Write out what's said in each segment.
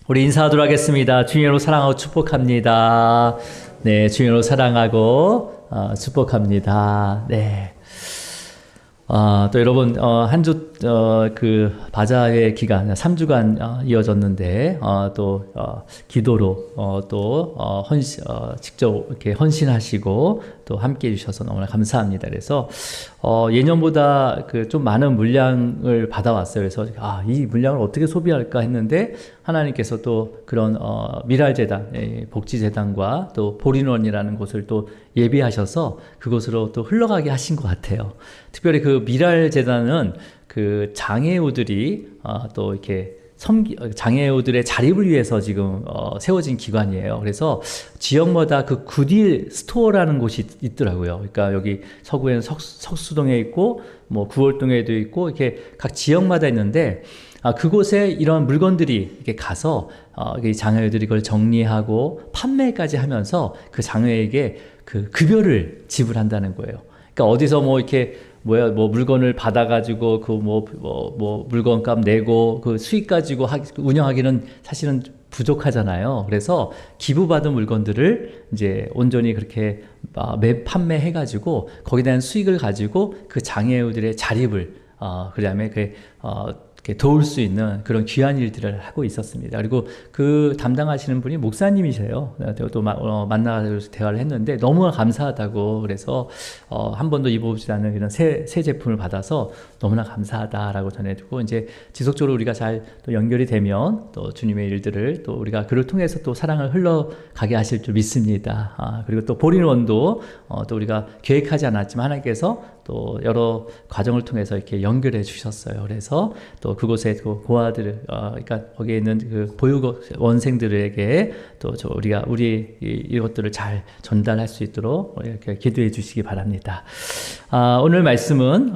우리 인사하도록 하겠습니다. 주님으로 사랑하고 축복합니다. 네, 주님으로 사랑하고 축복합니다. 네. 또 여러분, 한 주, 그, 바자회 기간, 3주간 이어졌는데, 기도로, 직접 이렇게 헌신하시고, 또 함께 해주셔서 너무나 감사합니다. 그래서, 예년보다 그 좀 많은 물량을 받아왔어요. 그래서, 이 물량을 어떻게 소비할까 했는데, 하나님께서 또 그런, 미랄재단, 복지재단과 또 볼인원이라는 곳을 또 예비하셔서 그곳으로 또 흘러가게 하신 것 같아요. 특별히 그 미랄재단은 그 장애우들이 또 이렇게 장애우들의 자립을 위해서 지금 세워진 기관이에요. 그래서 지역마다 그 굿윌 스토어라는 곳이 있더라고요. 그러니까 여기 서구에는 석수동에 있고 뭐 구월동에도 있고 이렇게 각 지역마다 있는데 그곳에 이런 물건들이 이렇게 가서 장애우들이 그걸 정리하고 판매까지 하면서 그 장애에게 그 급여를 지불한다는 거예요. 그러니까 어디서 뭐 이렇게 물건을 받아가지고 물건값 내고 그 수익 가지고 운영하기는 사실은 부족하잖아요. 그래서 기부받은 물건들을 이제 온전히 그렇게 판매해가지고 거기에 대한 수익을 가지고 그 장애우들의 자립을 그다음에 이렇게 도울 수 있는 그런 귀한 일들을 하고 있었습니다. 그리고 그 담당하시는 분이 목사님이세요. 또 만나서 대화를 했는데 너무 감사하다고 그래서 한 번도 입어보지 않은 이런 새 제품을 받아서 너무나 감사하다라고 전해주고 이제 지속적으로 우리가 잘 또 연결이 되면 또 주님의 일들을 또 우리가 그를 통해서 또 사랑을 흘러가게 하실 줄 믿습니다. 그리고 또 볼인원도 또 우리가 계획하지 않았지만 하나님께서 또 여러 과정을 통해서 이렇게 연결해 주셨어요. 그래서 또 그곳에 그 고아들, 그러니까 거기에 있는 그 보육원생들에게 또 우리 이것들을 잘 전달할 수 있도록 이렇게 기도해 주시기 바랍니다. 오늘 말씀은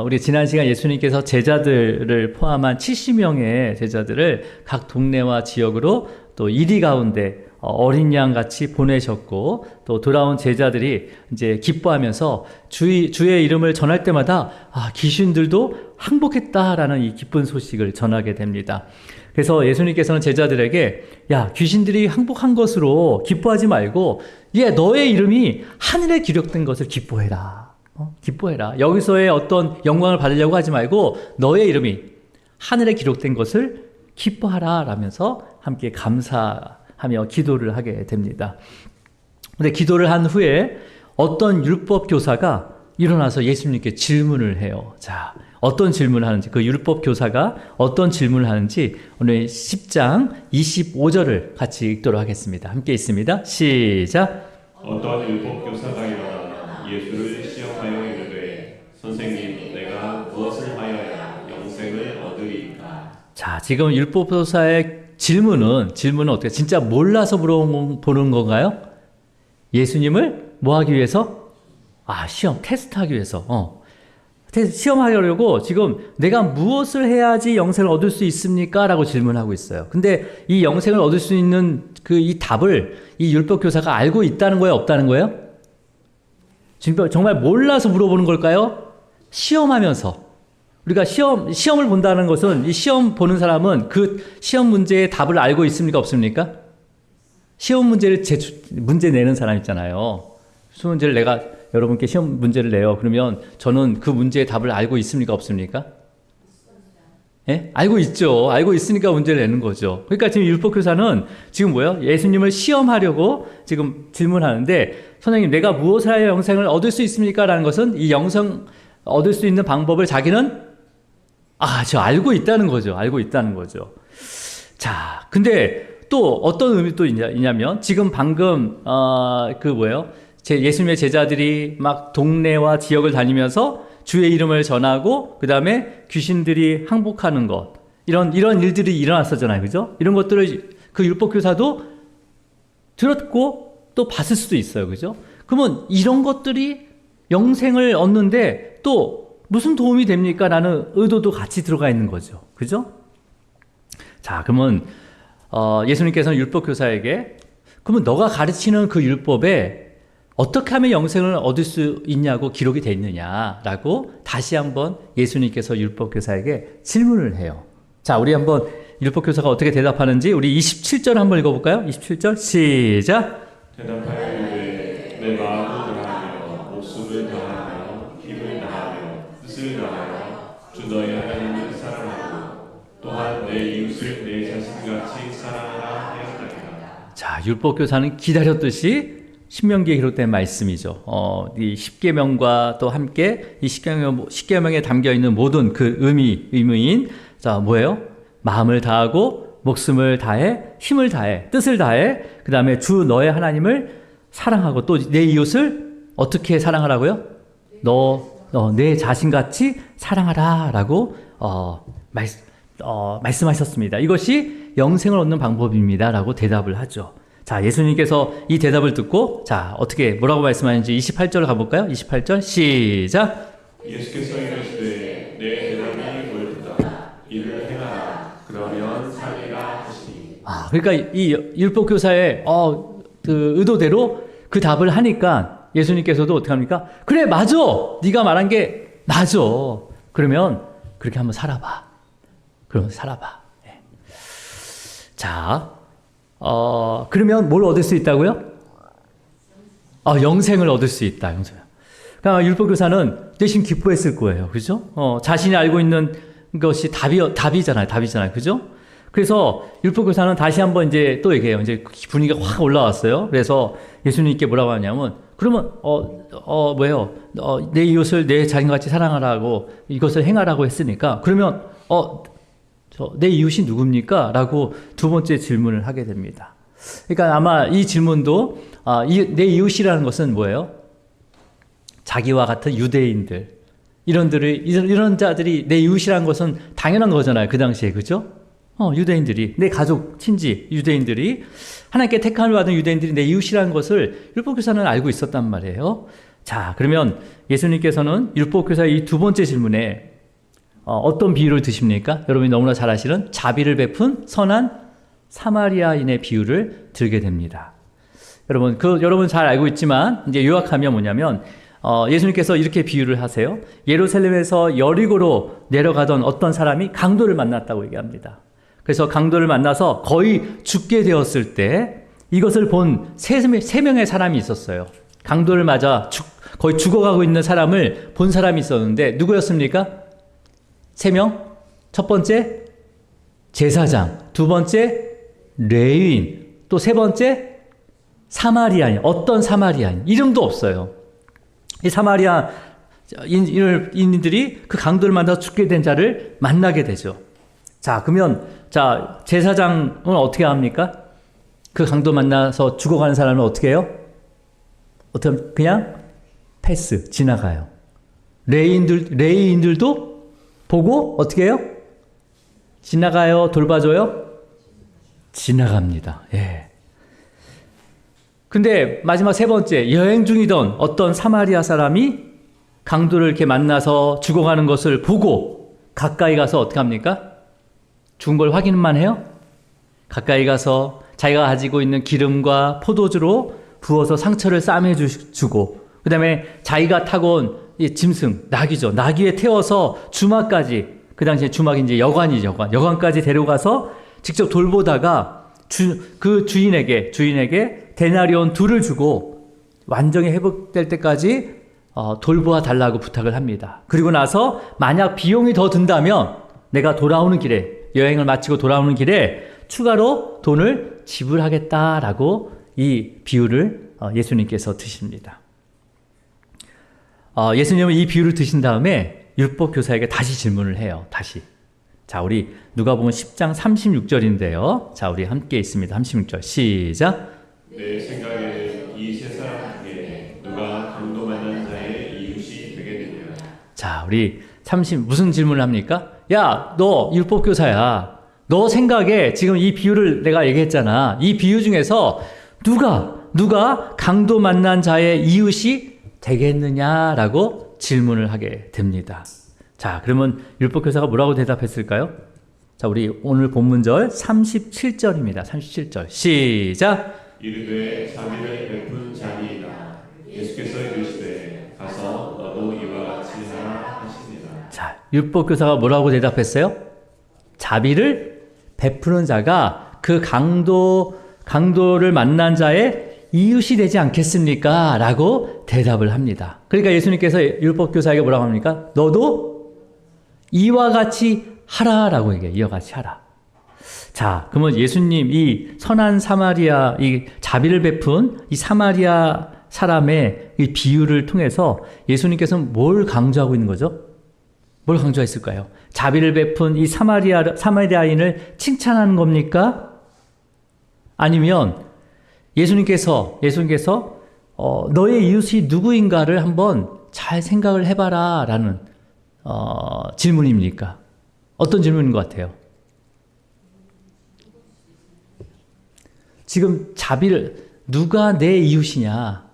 우리 지난 시간 예수님께서 제자들을 포함한 70명의 제자들을 각 동네와 지역으로 또 이리 가운데 어린 양 같이 보내셨고 또 돌아온 제자들이 이제 기뻐하면서 주의 이름을 전할 때마다 귀신들도 항복했다라는 이 기쁜 소식을 전하게 됩니다. 그래서 예수님께서는 제자들에게 귀신들이 항복한 것으로 기뻐하지 말고 너의 이름이 하늘에 기록된 것을 기뻐해라. 기뻐해라. 여기서의 어떤 영광을 받으려고 하지 말고 너의 이름이 하늘에 기록된 것을 기뻐하라 라면서 함께 감사하며 기도를 하게 됩니다. 근데 기도를 한 후에 어떤 율법 교사가 일어나서 예수님께 질문을 해요. 자, 어떤 질문을 하는지, 그 율법 교사가 어떤 질문을 하는지 오늘 10장 25절을 같이 읽도록 하겠습니다. 함께 있습니다. 시작. 어떤 율법 교사가 일어나 예수를 시험하여 이르되 선생님, 내가 무엇을 하여야 영생을 얻으리이까? 자, 지금 율법 교사의 질문은 어떻게 진짜 몰라서 물어보는 건가요? 예수님을 뭐 하기 위해서? 테스트하기 위해서. 시험하려고 지금 내가 무엇을 해야지 영생을 얻을 수 있습니까? 라고 질문하고 있어요. 근데 이 영생을 얻을 수 있는 이 답을 이 율법 교사가 알고 있다는 거예요? 없다는 거예요? 정말 몰라서 물어보는 걸까요? 시험하면서. 우리가 시험을 본다는 것은 이 시험 보는 사람은 그 시험 문제의 답을 알고 있습니까? 없습니까? 시험 문제 내는 사람 있잖아요. 수험 문제를 여러분께 시험 문제를 내요. 그러면 저는 그 문제의 답을 알고 있습니까? 없습니까? 예? 알고 있죠. 알고 있으니까 문제를 내는 거죠. 그러니까 지금 율법교사는 지금 예수님을 시험하려고 지금 질문하는데 선생님, 내가 무엇을 하여 영생을 얻을 수 있습니까? 라는 것은 이 영생 얻을 수 있는 방법을 자기는 저 알고 있다는 거죠. 알고 있다는 거죠. 자, 근데 또 어떤 의미 또 있냐면 지금 방금 예수님의 제자들이 막 동네와 지역을 다니면서 주의 이름을 전하고 그 다음에 귀신들이 항복하는 것 이런 일들이 일어났었잖아요. 그죠? 이런 것들을 그 율법교사도 들었고 또 봤을 수도 있어요. 그죠? 그러면 이런 것들이 영생을 얻는데 또 무슨 도움이 됩니까? 라는 의도도 같이 들어가 있는 거죠. 그죠? 자, 그러면 예수님께서는 율법교사에게 그러면 너가 가르치는 그 율법에 어떻게 하면 영생을 얻을 수 있냐고 기록이 되어 있느냐라고 다시 한번 예수님께서 율법교사에게 질문을 해요. 자, 우리 한번 율법교사가 어떻게 대답하는지 우리 27절 한번 읽어볼까요? 27절 시작. 대답하여 이르되 내 마음을 다하며 목숨을 다하며 힘을 다하며 뜻을 다하여 주 너희 하나님을 사랑하고 또한 내 이웃을 내 자신같이 사랑하라 하였나이다. 자, 율법교사는 기다렸듯이 신명기에 기록된 말씀이죠. 이 십계명과 또 함께 이 십계명에 담겨 있는 모든 그 의미인 자, 뭐예요? 마음을 다하고 목숨을 다해 힘을 다해 뜻을 다해 그 다음에 주 너의 하나님을 사랑하고 또 내 이웃을 어떻게 사랑하라고요? 내 자신같이 사랑하라 라고 말씀하셨습니다. 이것이 영생을 얻는 방법입니다 라고 대답을 하죠. 자, 예수님께서 이 대답을 듣고 자, 어떻게 뭐라고 말씀하는지 28절 가볼까요? 28절 시작. 예수께서 이르시되 내 대답이 옳다. 이를 행하라. 그러면 살리라 하시니. 그러니까 이 율법교사의 그 의도대로 그 답을 하니까 예수님께서도 어떻게 합니까? 그래, 맞아. 네가 말한 게 맞아. 그러면 그렇게 한번 살아봐. 그러면 살아봐. 네. 자, 그러면 뭘 얻을 수 있다고요? 영생을 얻을 수 있다. 영생. 그러니까 율법교사는 대신 기뻐했을 거예요. 그죠? 자신이 알고 있는 것이 답이잖아요. 그죠? 그래서 율법교사는 다시 한번 이제 또 얘기해요. 이제 분위기가 확 올라왔어요. 그래서 예수님께 뭐라고 하냐면, 그러면, 뭐예요? 내 이웃을 내 자신같이 사랑하라고 이것을 행하라고 했으니까, 그러면, 내 이웃이 누굽니까? 라고 두 번째 질문을 하게 됩니다. 그러니까 아마 이 질문도, 내 이웃이라는 것은 뭐예요? 자기와 같은 유대인들. 이런 자들이 내 이웃이라는 것은 당연한 거잖아요. 그 당시에. 그죠? 유대인들이, 내 가족, 친지, 유대인들이, 하나님께 택함을 받은 유대인들이 내 이웃이라는 것을 율법교사는 알고 있었단 말이에요. 자, 그러면 예수님께서는 율법교사의 이 두 번째 질문에 어떤 비유를 드십니까? 여러분이 너무나 잘 아시는 자비를 베푼 선한 사마리아인의 비유를 들게 됩니다. 여러분 잘 알고 있지만, 이제 요약하면 뭐냐면, 예수님께서 이렇게 비유를 하세요. 예루살렘에서 여리고로 내려가던 어떤 사람이 강도를 만났다고 얘기합니다. 그래서 강도를 만나서 거의 죽게 되었을 때 이것을 본 세 명의 사람이 있었어요. 강도를 맞아 거의 죽어가고 있는 사람을 본 사람이 있었는데 누구였습니까? 3명? 첫 번째 제사장, 두 번째 레위인, 또 세 번째 사마리아인. 어떤 사마리아인? 이름도 없어요. 이 사마리아인들이 그 강도를 만나서 죽게 된 자를 만나게 되죠. 자, 그러면 제사장은 어떻게 합니까? 그 강도 만나서 죽어가는 사람은 어떻게 해요? 그냥 패스, 지나가요. 레위인들도 보고 어떻게 해요? 지나가요? 돌봐줘요? 지나갑니다. 예. 근데 마지막 세 번째, 여행 중이던 어떤 사마리아 사람이 강도를 이렇게 만나서 죽어가는 것을 보고 가까이 가서 어떻게 합니까? 죽은 걸 확인만 해요? 가까이 가서 자기가 가지고 있는 기름과 포도주로 부어서 상처를 싸매주고, 그 다음에 자기가 타고 온 이 짐승, 낙이죠. 낙 위에 태워서 주막까지, 그 당시에 주막이 이제 여관까지 데려가서 직접 돌보다가 그 주인에게 데나리온 2를 주고 완전히 회복될 때까지 돌보아 달라고 부탁을 합니다. 그리고 나서 만약 비용이 더 든다면 내가 돌아오는 길에, 여행을 마치고 돌아오는 길에 추가로 돈을 지불하겠다라고 이 비유를 예수님께서 드십니다. 예수님은 이 비유를 드신 다음에 율법 교사에게 다시 질문을 해요. 다시. 자, 우리 누가복음 10장 36절인데요. 자, 우리 함께 있습니다. 36절 시작. 내 생각에는 이 세 사람 중에 누가 강도 만난 자의 이웃이 되겠느냐. 자, 우리 무슨 질문을 합니까? 야, 너 율법 교사야. 너 생각에 지금 이 비유를 내가 얘기했잖아. 이 비유 중에서 누가 강도 만난 자의 이웃이 되겠느냐라고 질문을 하게 됩니다. 자, 그러면 율법교사가 뭐라고 대답했을까요? 자, 우리 오늘 본문절 37절입니다. 37절 시작. 이르되 자비를 베푼 자니이다. 예수께서 이르시되 가서 너도 이와 같이 하라 하시니라. 자, 율법교사가 뭐라고 대답했어요? 자비를 베푸는 자가 그 강도를 만난 자의 이웃이 되지 않겠습니까? 라고 대답을 합니다. 그러니까 예수님께서 율법교사에게 뭐라고 합니까? 너도 이와 같이 하라라고 얘기해요. 이와 같이 하라. 자, 그러면 예수님 이 선한 사마리아, 이 자비를 베푼 이 사마리아 사람의 이 비유를 통해서 예수님께서는 뭘 강조하고 있는 거죠? 뭘 강조했을까요? 자비를 베푼 이 사마리아인을 칭찬하는 겁니까? 아니면 예수님께서 너의 이웃이 누구인가를 한번 잘 생각을 해봐라 라는 질문입니까? 어떤 질문인 것 같아요? 지금 누가 내 이웃이냐?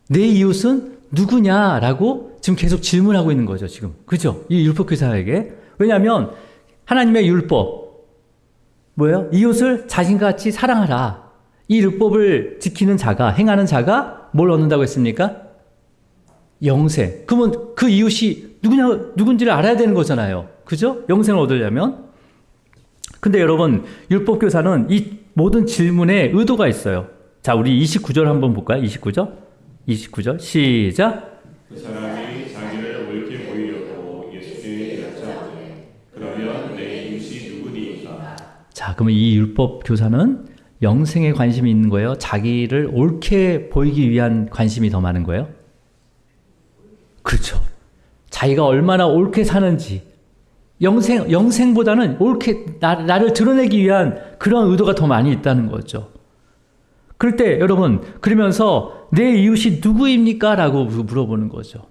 내 이웃은 누구냐라고 지금 계속 질문하고 있는 거죠, 지금. 그죠? 이 율법교사에게. 왜냐하면 하나님의 율법, 뭐예요? 이웃을 자신같이 사랑하라. 이 율법을 지키는 자가, 행하는 자가 뭘 얻는다고 했습니까? 영생. 그러면 그 이웃이 누군지를 알아야 되는 거잖아요. 그죠? 영생을 얻으려면. 근데 여러분, 율법교사는 이 모든 질문에 의도가 있어요. 자, 우리 29절 한번 볼까요? 29절 시작. 그 사람이 자기를 옳게 보이려고 예수께 여짜오되 그러면 내 이웃이 누구니까? 자, 그러면 이 율법교사는 영생에 관심이 있는 거예요? 자기를 옳게 보이기 위한 관심이 더 많은 거예요? 그렇죠. 자기가 얼마나 옳게 사는지, 영생보다는 옳게 나를 드러내기 위한 그런 의도가 더 많이 있다는 거죠. 그럴 때 여러분, 그러면서 내 이웃이 누구입니까? 라고 물어보는 거죠.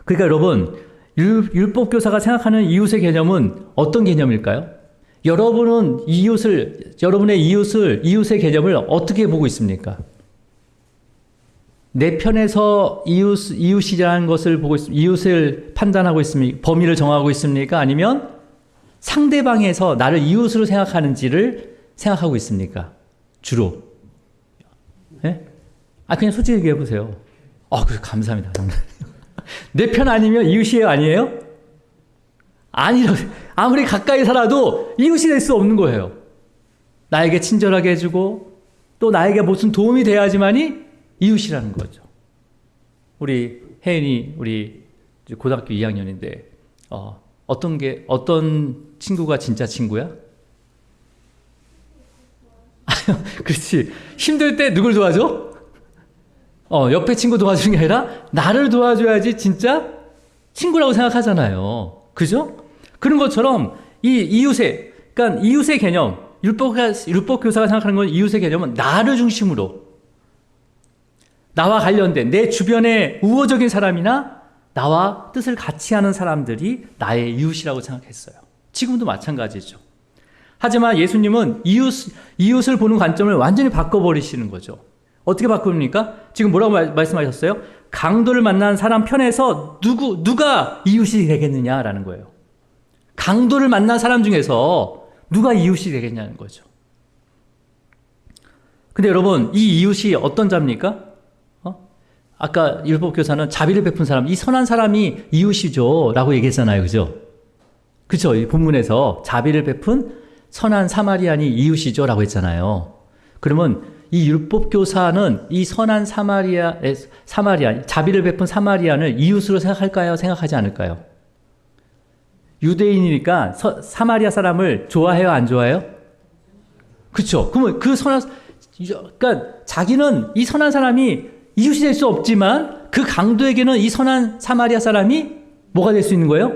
그러니까 여러분, 율법교사가 생각하는 이웃의 개념은 어떤 개념일까요? 여러분은 여러분의 이웃의 개념을 어떻게 보고 있습니까? 내 편에서 이웃이라는 것을 보고 있습니까? 이웃을 판단하고 있습니까? 범위를 정하고 있습니까? 아니면 상대방에서 나를 이웃으로 생각하는지를 생각하고 있습니까? 주로. 예? 그냥 솔직히 얘기해 보세요. 그래, 감사합니다. 내 편 아니면 이웃이에요? 아니에요? 아니라고. 아무리 가까이 살아도 이웃이 될 수 없는 거예요. 나에게 친절하게 해주고 또 나에게 무슨 도움이 돼야지만이 이웃이라는 거죠. 우리 혜인이 우리 고등학교 2학년인데 어떤 친구가 진짜 친구야? 그렇지. 힘들 때 누굴 도와줘? 옆에 친구 도와주는 게 아니라 나를 도와줘야지 진짜 친구라고 생각하잖아요. 그죠? 그런 것처럼 그러니까 이웃의 개념, 율법교사가 생각하는 건 이웃의 개념은 나를 중심으로, 나와 관련된 내 주변의 우호적인 사람이나 나와 뜻을 같이 하는 사람들이 나의 이웃이라고 생각했어요. 지금도 마찬가지죠. 하지만 예수님은 이웃을 보는 관점을 완전히 바꿔버리시는 거죠. 어떻게 바꿉니까? 지금 뭐라고 말씀하셨어요? 강도를 만난 사람 편에서 누가 이웃이 되겠느냐라는 거예요. 강도를 만난 사람 중에서 누가 이웃이 되겠냐는 거죠. 근데 여러분, 이 이웃이 어떤 자입니까? 아까 율법교사는 자비를 베푼 사람, 이 선한 사람이 이웃이죠 라고 얘기했잖아요. 그죠? 그쵸? 이 본문에서 자비를 베푼 선한 사마리안이 이웃이죠 라고 했잖아요. 그러면 이 율법교사는 이 선한 사마리안, 자비를 베푼 사마리안을 이웃으로 생각할까요? 생각하지 않을까요? 유대인이니까 사마리아 사람을 좋아해요? 안 좋아해요? 그쵸? 그러면 그러니까 자기는 이 선한 사람이 이웃이 될 수 없지만 그 강도에게는 이 선한 사마리아 사람이 뭐가 될 수 있는 거예요?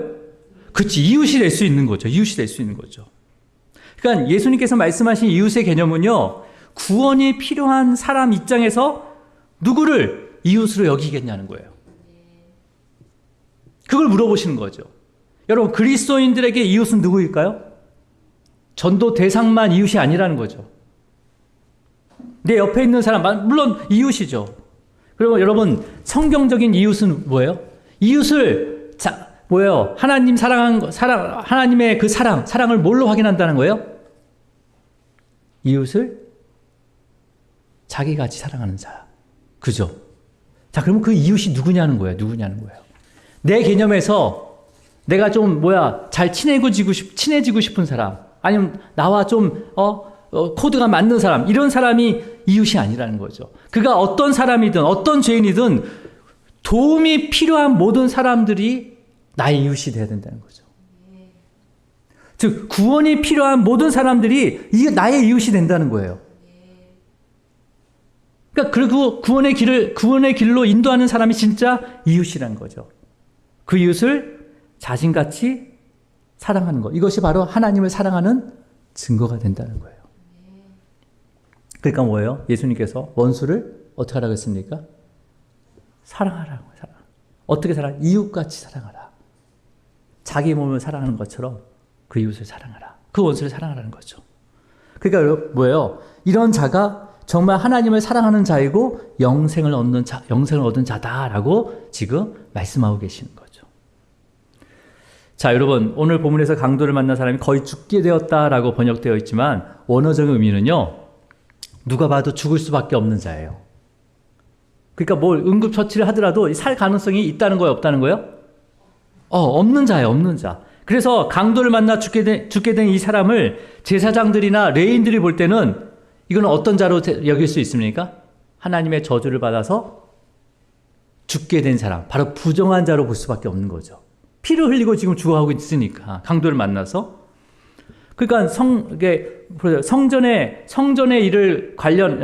그치, 이웃이 될 수 있는 거죠. 이웃이 될 수 있는 거죠. 그러니까 예수님께서 말씀하신 이웃의 개념은요, 구원이 필요한 사람 입장에서 누구를 이웃으로 여기겠냐는 거예요. 그걸 물어보시는 거죠. 여러분, 그리스도인들에게 이웃은 누구일까요? 전도 대상만 이웃이 아니라는 거죠. 내 옆에 있는 사람, 물론 이웃이죠. 그리고 여러분, 성경적인 이웃은 뭐예요? 이웃을, 뭐예요? 하나님의 그 사랑을 뭘로 확인한다는 거예요? 이웃을 자기같이 사랑하는 자. 그죠? 자, 그러면 그 이웃이 누구냐는 거예요. 내 개념에서 내가 좀 잘 친해지고 싶은 사람, 아니면 나와 좀 코드가 맞는 사람, 이런 사람이 이웃이 아니라는 거죠. 그가 어떤 사람이든 어떤 죄인이든 도움이 필요한 모든 사람들이 나의 이웃이 돼야 된다는 거죠. 즉 구원이 필요한 모든 사람들이 나의 이웃이 된다는 거예요. 그러니까 그리고 구원의 길로 인도하는 사람이 진짜 이웃이라는 거죠. 그 이웃을 자신같이 사랑하는 것. 이것이 바로 하나님을 사랑하는 증거가 된다는 거예요. 그러니까 뭐예요? 예수님께서 원수를 어떻게 하라고 했습니까? 사랑하라고. 어떻게 이웃같이 사랑하라. 자기 몸을 사랑하는 것처럼 그 이웃을 사랑하라. 그 원수를 사랑하라는 거죠. 그러니까 뭐예요? 이런 자가 정말 하나님을 사랑하는 자이고 영생을 얻은 자다라고 지금 말씀하고 계시는 거죠. 자, 여러분, 오늘 본문에서 강도를 만난 사람이 거의 죽게 되었다라고 번역되어 있지만 원어적 의미는요, 누가 봐도 죽을 수밖에 없는 자예요. 그러니까 뭘 응급처치를 하더라도 살 가능성이 있다는 거예요, 없다는 거예요? 없는 자예요, 없는 자. 그래서 강도를 만나 죽게 된 이 사람을 제사장들이나 레인들이 볼 때는 이거는 어떤 자로 여길 수 있습니까? 하나님의 저주를 받아서 죽게 된 사람, 바로 부정한 자로 볼 수밖에 없는 거죠. 피를 흘리고 지금 죽어가고 있으니까, 강도를 만나서. 그러니까 성전의 일을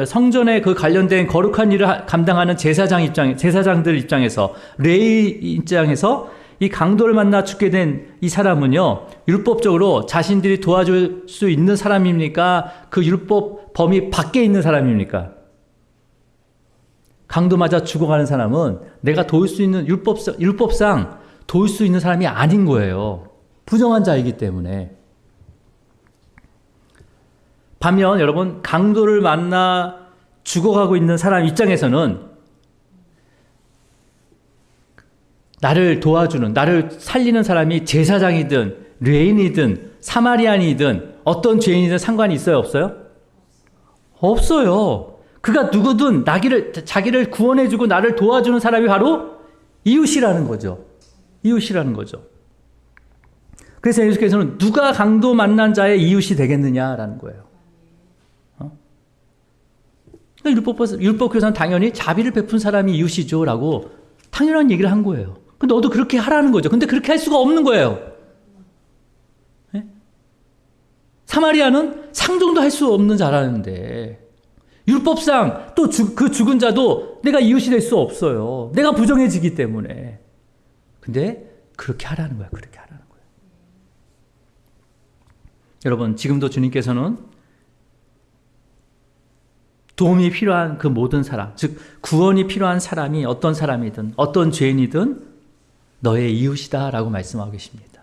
성전에 그 관련된 거룩한 일을 감당하는 제사장들 입장에서, 레위 입장에서 이 강도를 만나 죽게 된 이 사람은요, 율법적으로 자신들이 도와줄 수 있는 사람입니까? 그 율법 범위 밖에 있는 사람입니까? 강도 맞아 죽어가는 사람은 내가 도울 수 있는 율법상 도울 수 있는 사람이 아닌 거예요. 부정한 자이기 때문에. 반면 여러분, 강도를 만나 죽어가고 있는 사람 입장에서는 나를 도와주는, 나를 살리는 사람이 제사장이든 레인이든 사마리안이든 어떤 죄인이든 상관이 있어요, 없어요? 없어요. 그가 누구든 자기를 구원해주고 나를 도와주는 사람이 바로 이웃이라는 거죠. 이웃이라는 거죠. 그래서 예수께서는 누가 강도 만난 자의 이웃이 되겠느냐라는 거예요. 율법교사는 당연히 자비를 베푼 사람이 이웃이죠 라고 당연한 얘기를 한 거예요. 근데 너도 그렇게 하라는 거죠. 근데 그렇게 할 수가 없는 거예요. 네? 사마리아는 상종도 할 수 없는 자라는데 율법상 또 그 죽은 자도 내가 이웃이 될 수 없어요. 내가 부정해지기 때문에. 근데 그렇게 하라는 거야. 그렇게 하라는 거예요. 여러분, 지금도 주님께서는 도움이 필요한 그 모든 사람, 즉 구원이 필요한 사람이 어떤 사람이든 어떤 죄인이든 너의 이웃이다 라고 말씀하고 계십니다.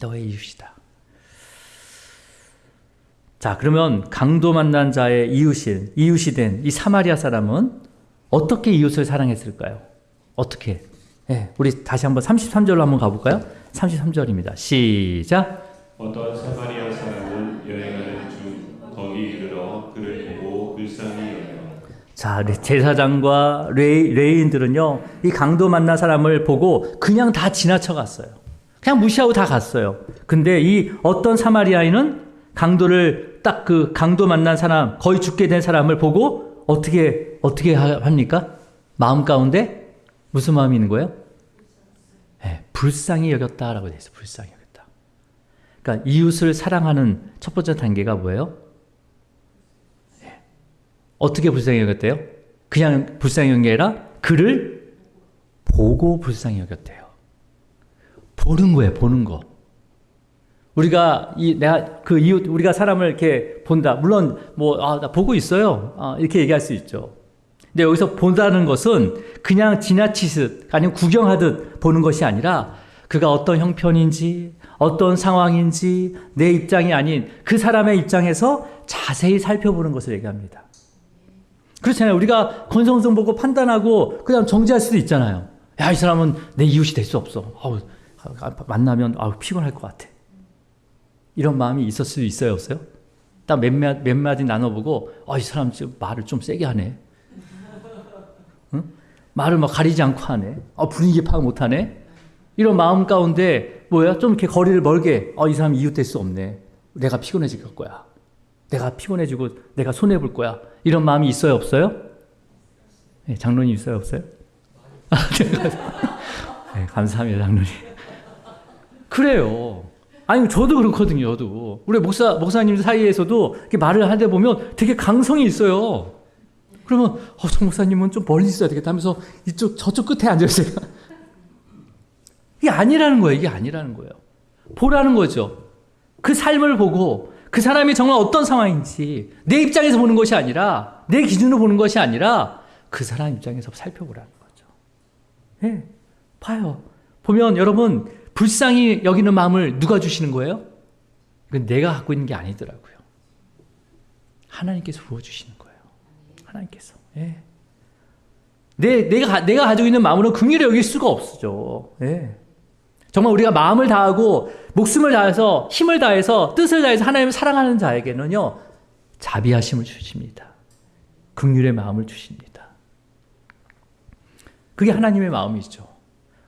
너의 이웃이다. 자, 그러면 강도 만난 자의 이웃이 된 이 사마리아 사람은 어떻게 이웃을 사랑했을까요? 어떻게? 네, 우리 다시 한번 33절로 한번 가볼까요? 33절입니다. 시작. 어떤 사마리아 사람은 여행하는 중 거기 이르러 그를 보고 불쌍히 여겨. 자, 제사장과 레위인들은요, 이 강도 만난 사람을 보고 그냥 다 지나쳐 갔어요. 그냥 무시하고 다 갔어요. 근데 이 어떤 사마리아인은 강도를 딱 그 강도 만난 사람, 거의 죽게 된 사람을 보고 어떻게 합니까? 마음 가운데 무슨 마음이 있는 거예요? 네, 불쌍히 여겼다라고 되어 있어요. 불쌍히 여겼다. 그러니까 이웃을 사랑하는 첫 번째 단계가 뭐예요? 네. 어떻게 불쌍히 여겼대요? 그냥 불쌍히 여긴 게 아니라 그를 보고 불쌍히 여겼대요. 보는 거예요. 보는 거. 우리가 우리가 사람을 이렇게 본다. 물론 나 보고 있어요. 이렇게 얘기할 수 있죠. 근데 여기서 본다는 것은 그냥 지나치듯 아니면 구경하듯 보는 것이 아니라 그가 어떤 형편인지 어떤 상황인지 내 입장이 아닌 그 사람의 입장에서 자세히 살펴보는 것을 얘기합니다. 그렇잖아요. 우리가 건성성 보고 판단하고 그냥 정지할 수도 있잖아요. 야, 이 사람은 내 이웃이 될 수 없어. 만나면 피곤할 것 같아. 이런 마음이 있을 수 있어요, 없어요? 딱 몇 마디 나눠보고 이 사람 지금 말을 좀 세게 하네. 응? 말을 막 가리지 않고 하네. 분위기 파악 못하네. 이런 마음 가운데 좀 이렇게 거리를 멀게 이 사람 이웃 될 수 없네. 내가 피곤해질 거야. 내가 피곤해지고 내가 손해볼 거야. 이런 마음이 있어요, 없어요? 네, 장로님 있어요, 없어요? 네, 감사합니다, 장로님. 그래요. 아니, 저도 그렇거든요, 저도. 우리 목사님 사이에서도 이렇게 말을 하다 보면 되게 강성이 있어요. 그러면, 저 목사님은 좀 멀리 있어야 되겠다 하면서 저쪽 끝에 앉아있어요. 이게 아니라는 거예요, 이게 아니라는 거예요. 보라는 거죠. 그 삶을 보고 그 사람이 정말 어떤 상황인지 내 입장에서 보는 것이 아니라, 내 기준으로 보는 것이 아니라 그 사람 입장에서 살펴보라는 거죠. 네, 봐요. 보면 여러분, 불쌍히 여기는 마음을 누가 주시는 거예요? 이건 내가 갖고 있는 게 아니더라고요. 하나님께서 부어주시는 거예요. 하나님께서. 예. 내가 가지고 있는 마음으로 긍휼히 여길 수가 없죠. 예. 정말 우리가 마음을 다하고 목숨을 다해서 힘을 다해서 뜻을 다해서 하나님을 사랑하는 자에게는요, 자비하심을 주십니다. 긍휼의 마음을 주십니다. 그게 하나님의 마음이죠.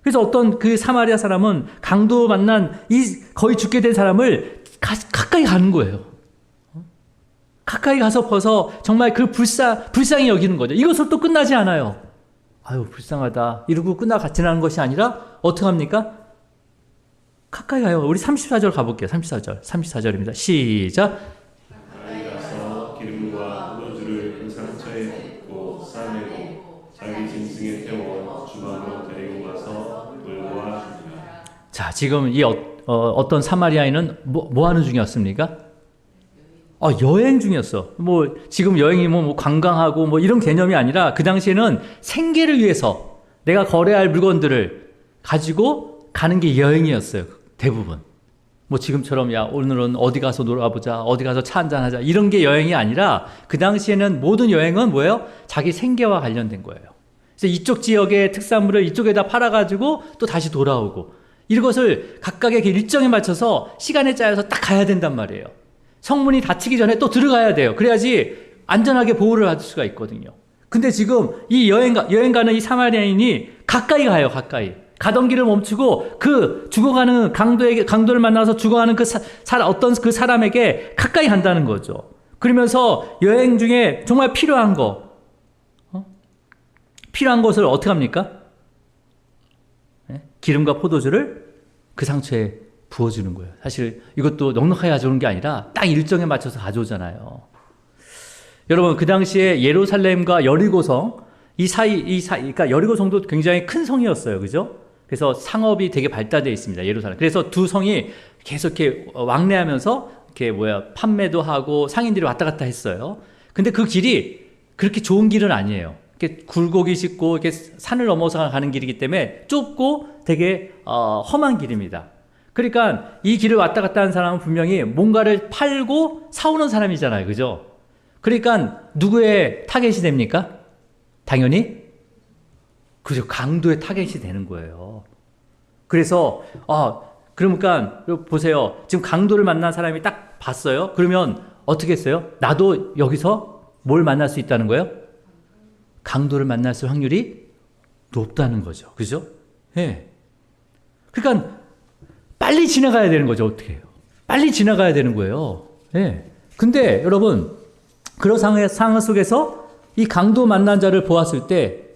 그래서 어떤 그 사마리아 사람은 강도 만난 거의 죽게 된 사람을 가까이 가는 거예요. 가까이 가서 벗어 정말 그 불쌍히 여기는 거죠. 이것으로 또 끝나지 않아요. 아유, 불쌍하다 이러고 지나는 것이 아니라 어떻게 합니까? 가까이 가요. 우리 34절 가볼게요. 34절입니다. 시작. 가까이 가서 기름과 포도주를 그 상처에 붓고 싸매고 자기 짐승에 태워 주방으로 데리고 가서 돌보아 주니라. 자, 지금 이 어떤 사마리아인은 뭐 하는 중이었습니까? 여행 중이었어. 지금 여행이 관광하고 이런 개념이 아니라 그 당시에는 생계를 위해서 내가 거래할 물건들을 가지고 가는 게 여행이었어요. 대부분. 지금처럼 오늘은 어디 가서 놀아보자, 어디 가서 차 한잔 하자, 이런 게 여행이 아니라 그 당시에는 모든 여행은 뭐예요? 자기 생계와 관련된 거예요. 그래서 이쪽 지역의 특산물을 이쪽에다 팔아가지고 또 다시 돌아오고, 이것을 각각의 일정에 맞춰서 시간에 짜여서 딱 가야 된단 말이에요. 성문이 닫히기 전에 또 들어가야 돼요. 그래야지 안전하게 보호를 받을 수가 있거든요. 근데 지금 이 여행 가는 이 사마리아인이 가까이 가요, 가까이. 가던 길을 멈추고 그 죽어가는 강도를 만나서 죽어가는 어떤 그 사람에게 가까이 간다는 거죠. 그러면서 여행 중에 정말 필요한 것을 어떻게 합니까? 네? 기름과 포도주를 그 상처에 부어주는 거예요. 사실 이것도 넉넉하게 가져오는 게 아니라 딱 일정에 맞춰서 가져오잖아요. 여러분, 그 당시에 예루살렘과 여리고성 그러니까 여리고성도 굉장히 큰 성이었어요. 그죠? 그래서 상업이 되게 발달되어 있습니다. 예루살렘. 그래서 두 성이 계속 이렇게 왕래하면서 이렇게 판매도 하고 상인들이 왔다 갔다 했어요. 근데 그 길이 그렇게 좋은 길은 아니에요. 이렇게 굴곡이 짙고 이렇게 산을 넘어서 가는 길이기 때문에 좁고 되게 험한 길입니다. 그러니까 이 길을 왔다 갔다 하는 사람은 분명히 뭔가를 팔고 사오는 사람이잖아요. 그죠? 그러니까 누구의 타겟이 됩니까? 당연히 그죠. 강도의 타겟이 되는 거예요. 그래서 그러니까 보세요. 지금 강도를 만난 사람이 딱 봤어요. 그러면 어떻게 했어요? 나도 여기서 뭘 만날 수 있다는 거예요? 강도를 만날 수 확률이 높다는 거죠. 그죠? 예. 네. 그러니까 빨리 지나가야 되는 거죠. 어떻게 해요? 빨리 지나가야 되는 거예요. 예. 네. 근데 여러분, 그런 상황 속에서 이 강도 만난 자를 보았을 때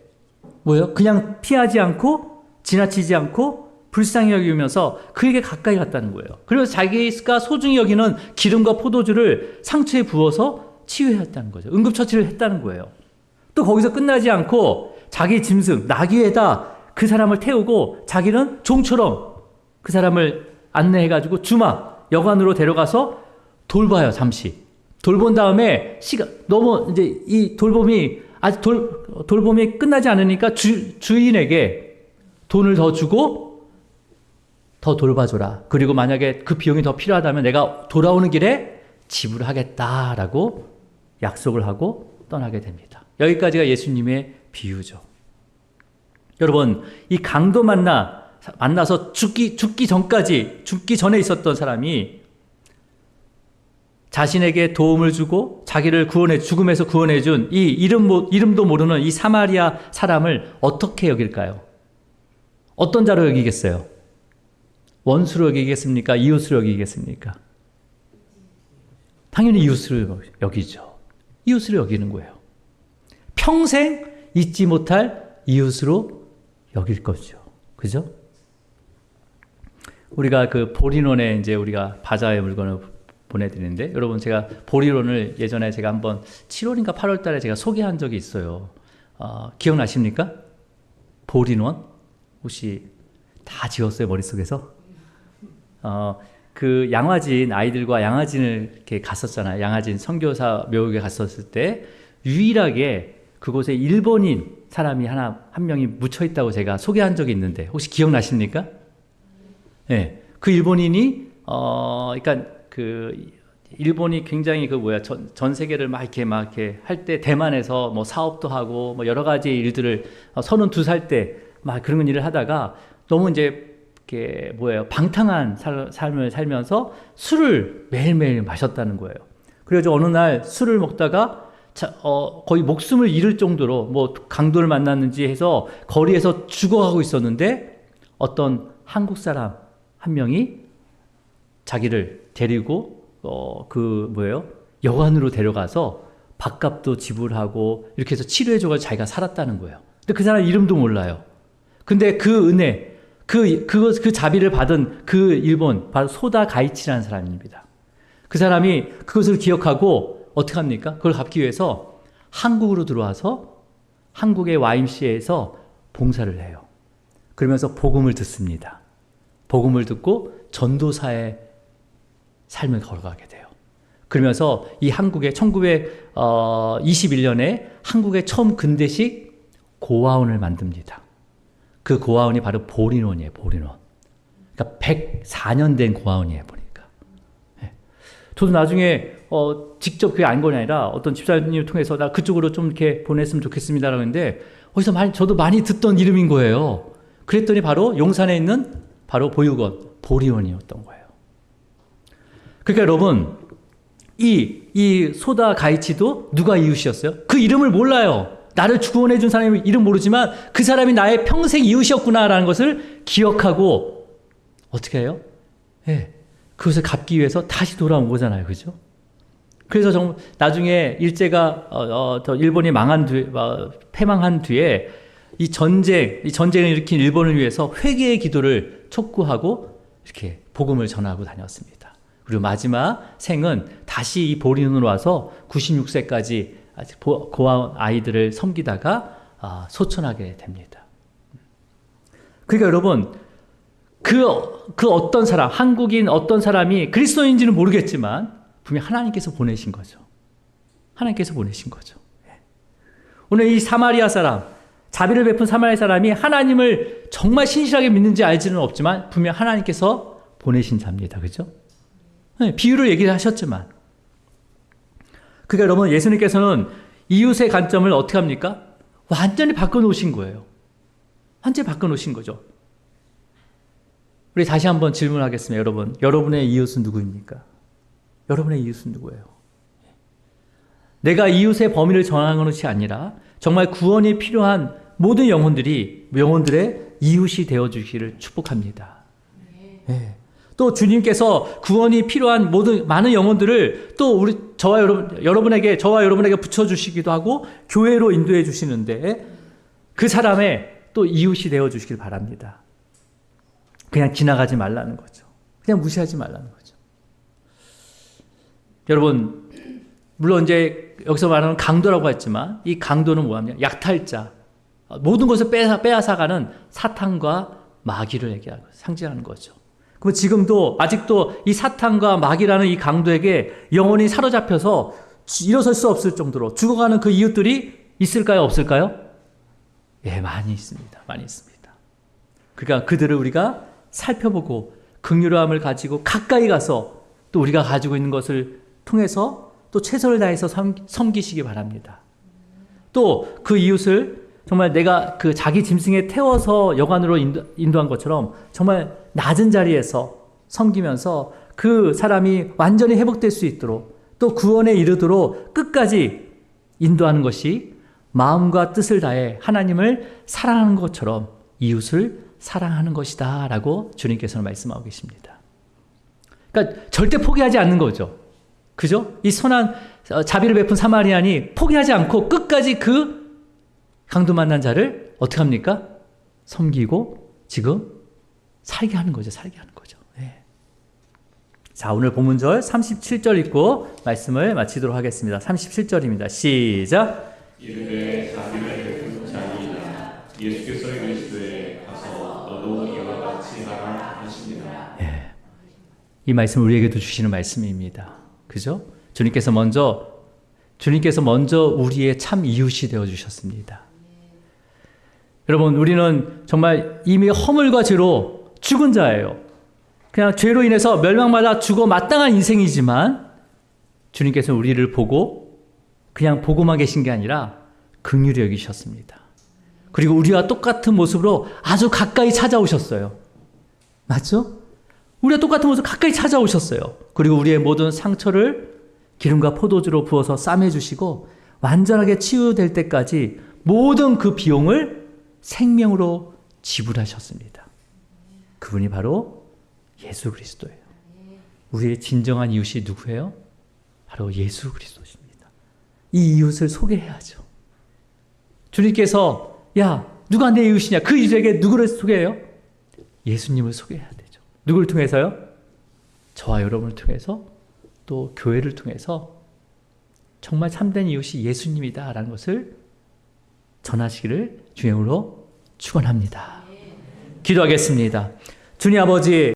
그냥 피하지 않고 지나치지 않고 불쌍히 여기면서 그에게 가까이 갔다는 거예요. 그래서 자기가 소중히 여기는 기름과 포도주를 상처에 부어서 치유했다는 거죠. 응급처치를 했다는 거예요. 또 거기서 끝나지 않고 자기 짐승 나귀에다 그 사람을 태우고 자기는 종처럼 그 사람을 안내해가지고 여관으로 데려가서 돌봐요. 잠시 돌본 다음에 너무 이제 이 돌봄이 아직 돌봄이 끝나지 않으니까 주인에게 돈을 더 주고 더 돌봐줘라. 그리고 만약에 그 비용이 더 필요하다면 내가 돌아오는 길에 지불하겠다라고 약속을 하고 떠나게 됩니다. 여기까지가 예수님의 비유죠. 여러분, 이 강도 만나서 죽기 전에 있었던 사람이 자신에게 도움을 주고 자기를 죽음에서 구원해준 이 이름도 모르는 이 사마리아 사람을 어떻게 여길까요? 어떤 자로 여기겠어요? 원수로 여기겠습니까? 이웃으로 여기겠습니까? 당연히 이웃으로 여기죠. 이웃으로 여기는 거예요. 평생 잊지 못할 이웃으로 여길 거죠. 그죠? 우리가 그 보리론에 이제 우리가 바자의 물건을 보내드리는데, 여러분 제가 보리론을 예전에 제가 한번 7월인가 8월 달에 제가 소개한 적이 있어요. 기억나십니까? 보리론? 혹시 다 지웠어요, 머릿속에서? 그 양화진, 아이들과 양화진을 이렇게 갔었잖아요. 양화진 선교사 묘역에 갔었을 때 유일하게 그곳에 일본인 사람이 한 명이 묻혀 있다고 제가 소개한 적이 있는데, 혹시 기억나십니까? 네, 그 일본인이 그러니까 그 일본이 굉장히 전 세계를 막 이렇게 할 때 대만에서 뭐 사업도 하고 뭐 여러 가지 일들을 32살 때 막 그런 일을 하다가 너무 이제 이렇게 방탕한 삶을 살면서 술을 매일매일 마셨다는 거예요. 그래서 어느 날 술을 먹다가 거의 목숨을 잃을 정도로 뭐 강도를 만났는지 해서 거리에서 죽어가고 있었는데, 어떤 한국 사람 한 명이 자기를 데리고 여관으로 데려가서 밥값도 지불하고 이렇게 해서 치료해줘가지고 자기가 살았다는 거예요. 근데 그 사람 이름도 몰라요. 근데 그 은혜, 그 자비를 받은 그 일본, 바로 소다 가이치라는 사람입니다. 그 사람이 그것을 기억하고 어떻게 합니까? 그걸 갚기 위해서 한국으로 들어와서 한국의 YMCA에서 봉사를 해요. 그러면서 복음을 듣습니다. 복음을 듣고 전도사의 삶을 걸어가게 돼요. 그러면서 이 한국의 1921년에 한국의 처음 근대식 고아원을 만듭니다. 그 고아원이 바로 보리론이에요. 보리론. 그러니까 104년 된 고아원이에요. 보니까. 저도 나중에 직접 그게 안 건 아니라 어떤 집사님을 통해서 나 그쪽으로 좀 이렇게 보냈으면 좋겠습니다라고 했는데, 어디서 저도 많이 듣던 이름인 거예요. 그랬더니 바로 용산에 있는 바로 보육원 보리원이었던 거예요. 그러니까 여러분, 이 소다 가이치도 누가 이웃이었어요? 그 이름을 몰라요. 나를 구원해 준 사람의 이름 모르지만 그 사람이 나의 평생 이웃이었구나라는 것을 기억하고 어떻게 해요? 그것을 갚기 위해서 다시 돌아온 거잖아요. 그죠? 그래서 정말 나중에 일제가 일본이 패망한 뒤에 이 전쟁을 일으킨 일본을 위해서 회개의 기도를 촉구하고 이렇게 복음을 전하고 다녔습니다. 그리고 마지막 생은 다시 이 보리론으로 와서 96세까지 고아원 아이들을 섬기다가 소천하게 됩니다. 그러니까 여러분, 그 어떤 사람, 한국인 어떤 사람이 그리스도인지는 모르겠지만 분명 하나님께서 보내신 거죠. 하나님께서 보내신 거죠. 오늘 이 사마리아 사람, 자비를 베푼 사마리아 사람이 하나님을 정말 신실하게 믿는지 알지는 없지만 분명 하나님께서 보내신 자입니다. 그죠? 비유를 얘기를 하셨지만. 그러니까 여러분, 예수님께서는 이웃의 관점을 어떻게 합니까? 완전히 바꿔놓으신 거예요. 완전히 바꿔놓으신 거죠. 우리 다시 한번 질문하겠습니다. 여러분의 이웃은 누구입니까? 여러분의 이웃은 누구예요? 내가 이웃의 범위를 정하는 것이 아니라 정말 구원이 필요한 모든 영혼들의 이웃이 되어주시기를 축복합니다. 네. 또 주님께서 구원이 필요한 많은 영혼들을 또 저와 여러분에게 붙여주시기도 하고 교회로 인도해 주시는데, 그 사람의 또 이웃이 되어주시길 바랍니다. 그냥 지나가지 말라는 거죠. 그냥 무시하지 말라는 거죠. 여러분, 물론 이제 여기서 말하는 강도라고 했지만 이 강도는 뭐냐면 약탈자, 모든 것을 빼앗아가는 사탄과 마귀를 얘기하고 상징하는 거죠. 그럼 지금도 아직도 이 사탄과 마귀라는 이 강도에게 영혼이 사로잡혀서 일어설 수 없을 정도로 죽어가는 그 이웃들이 있을까요? 없을까요? 예, 많이 있습니다. 많이 있습니다. 그러니까 그들을 우리가 살펴보고 긍휼함을 가지고 가까이 가서 또 우리가 가지고 있는 것을 통해서 또 최선을 다해서 섬기시기 바랍니다. 또 그 이웃을 정말 내가 그 자기 짐승에 태워서 여관으로 인도한 것처럼 정말 낮은 자리에서 섬기면서 그 사람이 완전히 회복될 수 있도록 또 구원에 이르도록 끝까지 인도하는 것이 마음과 뜻을 다해 하나님을 사랑하는 것처럼 이웃을 사랑하는 것이다 라고 주님께서는 말씀하고 계십니다. 그러니까 절대 포기하지 않는 거죠. 그죠? 이 선한 자비를 베푼 사마리안이 포기하지 않고 끝까지 그 강도 만난 자를 어떻게 합니까? 섬기고 지금 살게 하는 거죠. 살게 하는 거죠. 네. 자, 오늘 본문절 37절 읽고 말씀을 마치도록 하겠습니다. 37절입니다. 시작. 이르되 자비를 베푼 자니이다. 예수께서 이르시되 가서 너도 이와 같이 하라 하시니라. 예. 이 말씀 우리에게도 주시는 말씀입니다. 그죠? 주님께서 먼저 우리의 참 이웃이 되어 주셨습니다. 여러분, 우리는 정말 이미 허물과 죄로 죽은 자예요. 그냥 죄로 인해서 멸망받아 죽어 마땅한 인생이지만 주님께서 우리를 보고 그냥 보고만 계신 게 아니라 긍휼히 여기셨습니다. 그리고 우리와 똑같은 모습으로 아주 가까이 찾아오셨어요. 맞죠? 우리와 똑같은 모습으로 가까이 찾아오셨어요. 그리고 우리의 모든 상처를 기름과 포도주로 부어서 싸매주시고 완전하게 치유될 때까지 모든 그 비용을 생명으로 지불하셨습니다. 그분이 바로 예수 그리스도예요. 우리의 진정한 이웃이 누구예요? 바로 예수 그리스도십니다. 이 이웃을 소개해야죠. 주님께서 야, 누가 내 이웃이냐? 그 이웃에게 누구를 소개해요? 예수님을 소개해야 되죠. 누구를 통해서요? 저와 여러분을 통해서 또 교회를 통해서 정말 참된 이웃이 예수님이다라는 것을 전하시기를 주님으로 축원합니다. 기도하겠습니다. 주님 아버지,